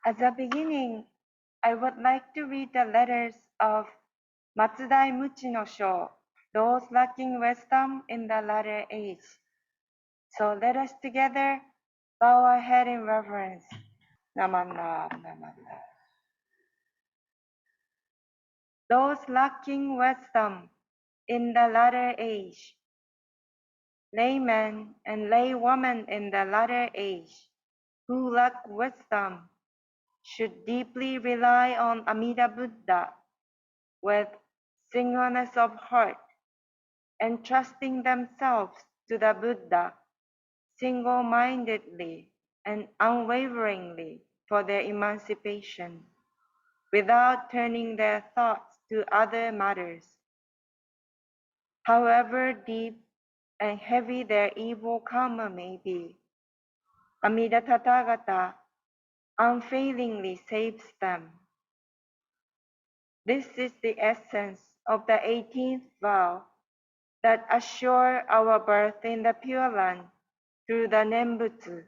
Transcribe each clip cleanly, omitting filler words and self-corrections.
As a beginning, I would like to read the letters of Matsudai Muchi no Sho, those lacking wisdom in the latter age. So let us together bow our head in reverence. Namanda, Namanda. Those lacking wisdom in the latter age, laymen and laywomen in the latter age, who lack wisdom, should deeply rely on Amida Buddha with singleness of heart, entrusting themselves to the Buddha single-mindedly and unwaveringly for their emancipation, without turning their thoughts to other matters. However deep and heavy their evil karma may be, Amida Tathagata unfailingly saves them. This is the essence of the 18th vow that assure our birth in the Pure Land through the Nembutsu.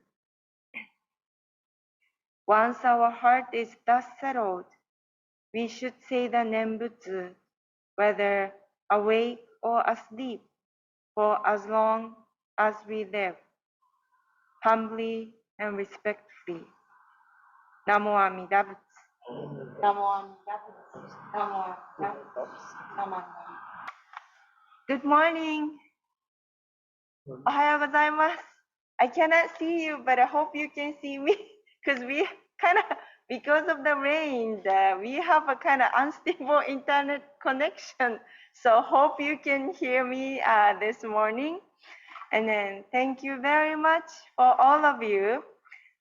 Once our heart is thus settled, we should say the Nembutsu, whether awake or asleep, for as long as we live, humbly and respectfully. Namo Amida Butsu. Namo Amida Butsu. Namo Amida Butsu. Namo Amida Butsu. Good morning. Ohayou gozaimasu. I cannot see you, but I hope you can see me because we because of the rain, we have a kind of unstable internet connection. So hope you can hear me this morning. And then thank you very much for all of you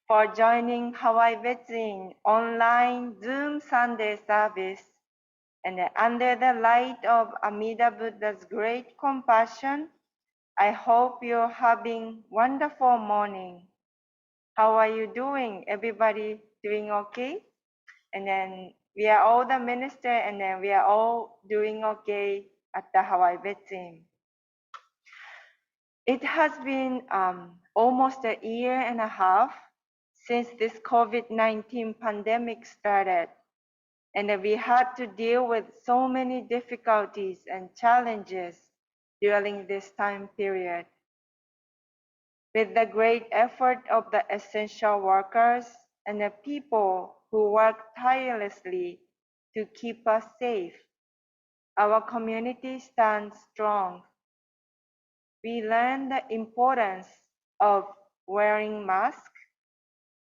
for joining Hawaii Betsuin online Zoom Sunday service. And then under the light of Amida Buddha's great compassion, I hope you're having wonderful morning. How are you doing? Everybody doing okay? And then we are all the minister, and then we are all doing okay at the Hawaii Betsuin. It has been almost a year and a half since this COVID-19 pandemic started, and we had to deal with so many difficulties and challenges during this time period. With the great effort of the essential workers and the people who work tirelessly to keep us safe, our community stands strong. We learn the importance of wearing masks,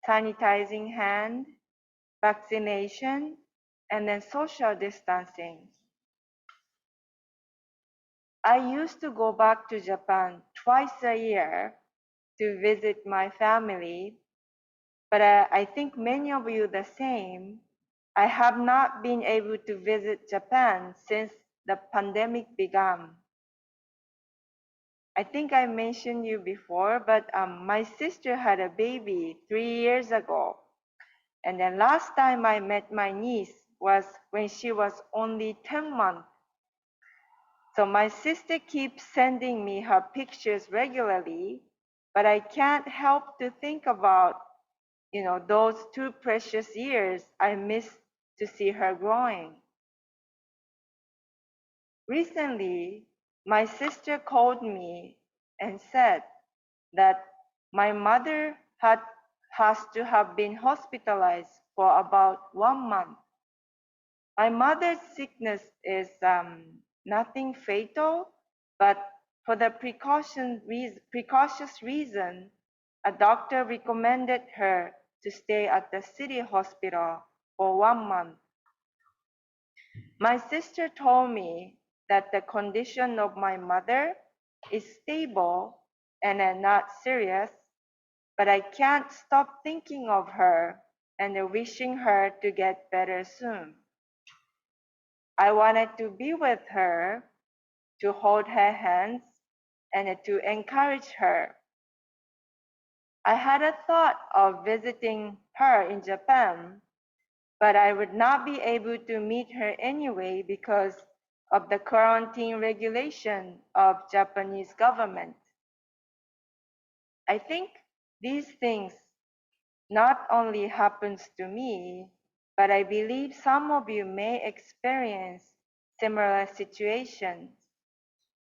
sanitizing hands, vaccination, and then social distancing. I used to go back to Japan twice a year to visit my family, but I think many of you the same. I have not been able to visit Japan since the pandemic began. I think I mentioned you before, but my sister had a baby 3 years ago. And the last time I met my niece was when she was only 10 months. So my sister keeps sending me her pictures regularly, but I can't help to think about, those 2 precious years I missed to see her growing. Recently, my sister called me and said that my mother has to have been hospitalized for about 1 month. My mother's sickness is nothing fatal, but for the precautious reason, a doctor recommended her to stay at the city hospital for 1 month. My sister told me that the condition of my mother is stable and not serious, but I can't stop thinking of her and wishing her to get better soon. I wanted to be with her, to hold her hands, and to encourage her. I had a thought of visiting her in Japan, but I would not be able to meet her anyway because of the quarantine regulation of Japanese government. I think these things not only happens to me, but I believe some of you may experience similar situations.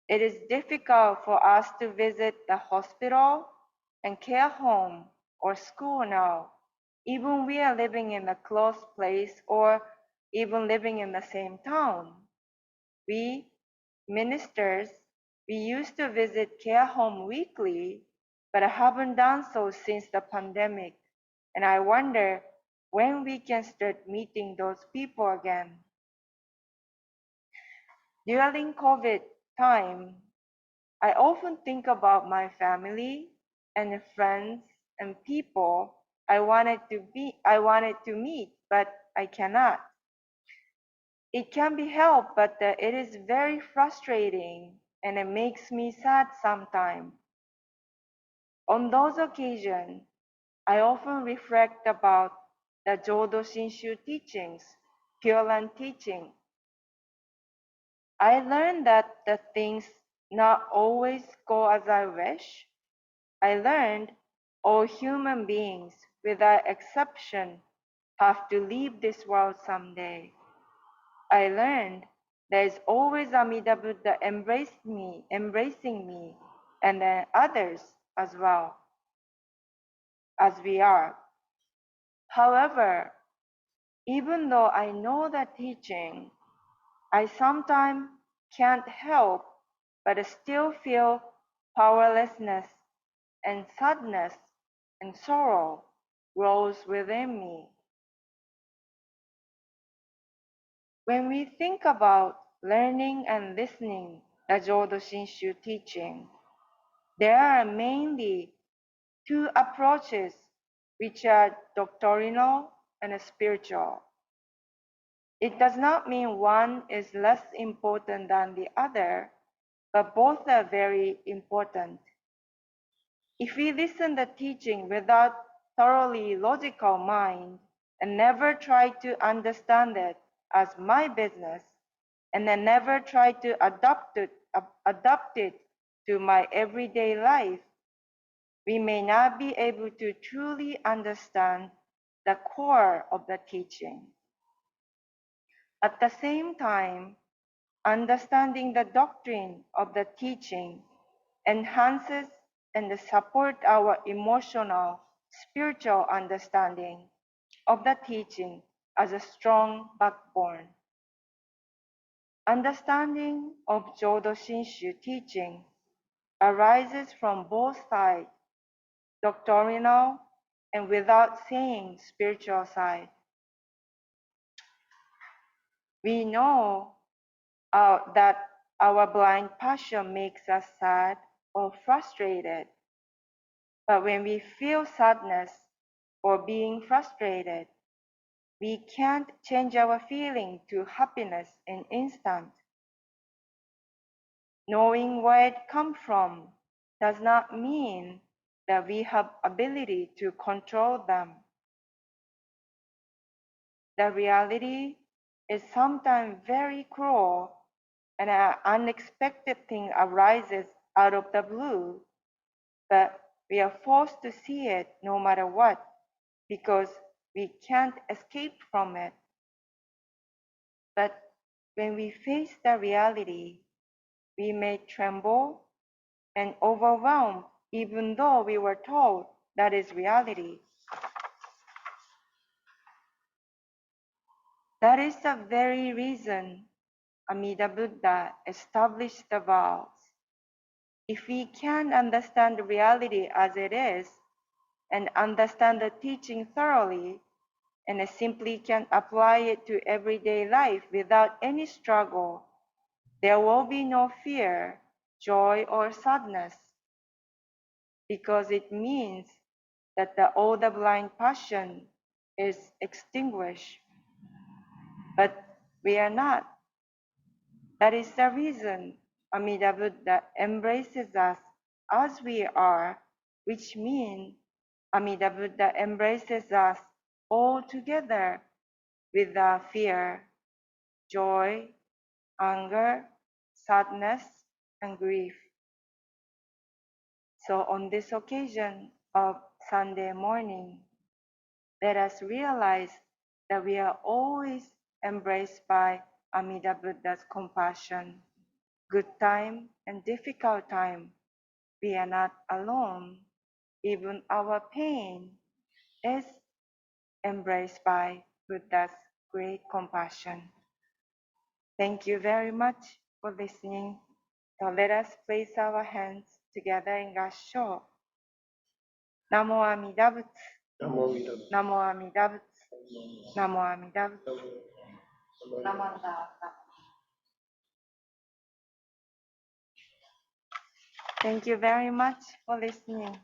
It is difficult for us to visit the hospital and care home or school now, even we are living in a close place or even living in the same town. We, ministers, we used to visit care home weekly, but I haven't done so since the pandemic, and I wonder when we can start meeting those people again. During COVID time, I often think about my family and friends and people I wanted to meet, but I cannot. It can be helped, but it is very frustrating and it makes me sad sometimes. On those occasions, I often reflect about the Jodo Shinshu teachings, Pure Land teaching. I learned that the things not always go as I wish. I learned all human beings, without exception, have to leave this world someday. I learned there is always Amida Buddha embracing me, and then others as well as we are. However, even though I know the teaching, I sometimes can't help but still feel powerlessness and sadness and sorrow grows within me. When we think about learning and listening the Jodo Shinshu teaching, there are mainly two approaches which are doctrinal and spiritual. It does not mean one is less important than the other, but both are very important. If we listen to teaching without thoroughly logical mind and never try to understand it as my business, and then never try to adapt it to my everyday life, we may not be able to truly understand the core of the teaching. At the same time, understanding the doctrine of the teaching enhances and support our emotional, spiritual understanding of the teaching as a strong backbone. Understanding of Jodo Shinshu teaching arises from both sides, doctrinal and without saying spiritual side. We know that our blind passion makes us sad or frustrated. But when we feel sadness or being frustrated, we can't change our feeling to happiness in instant. Knowing where it comes from does not mean that we have ability to control them. The reality is sometimes very cruel, and an unexpected thing arises out of the blue, but we are forced to see it no matter what, because we can't escape from it. But when we face the reality, we may tremble and overwhelmed, even though we were told that is reality. That is the very reason Amida Buddha established the vows. If we can understand the reality as it is and understand the teaching thoroughly, and simply can apply it to everyday life without any struggle, there will be no fear, joy, or sadness, because it means that all the blind passion is extinguished. But we are not. That is the reason Amida Buddha embraces us as we are, which means Amida Buddha embraces us all together without fear, joy, anger, sadness, and grief. So on this occasion of Sunday morning, let us realize that we are always embraced by Amida Buddha's compassion. Good time and difficult time, we are not alone. Even our pain is embraced by Buddha's great compassion. Thank you very much for listening. So let us place our hands together in Gassho. Namo Amida Butsu. Namo Amida Butsu. Namo Amida Butsu. Namanda. Thank you very much for listening.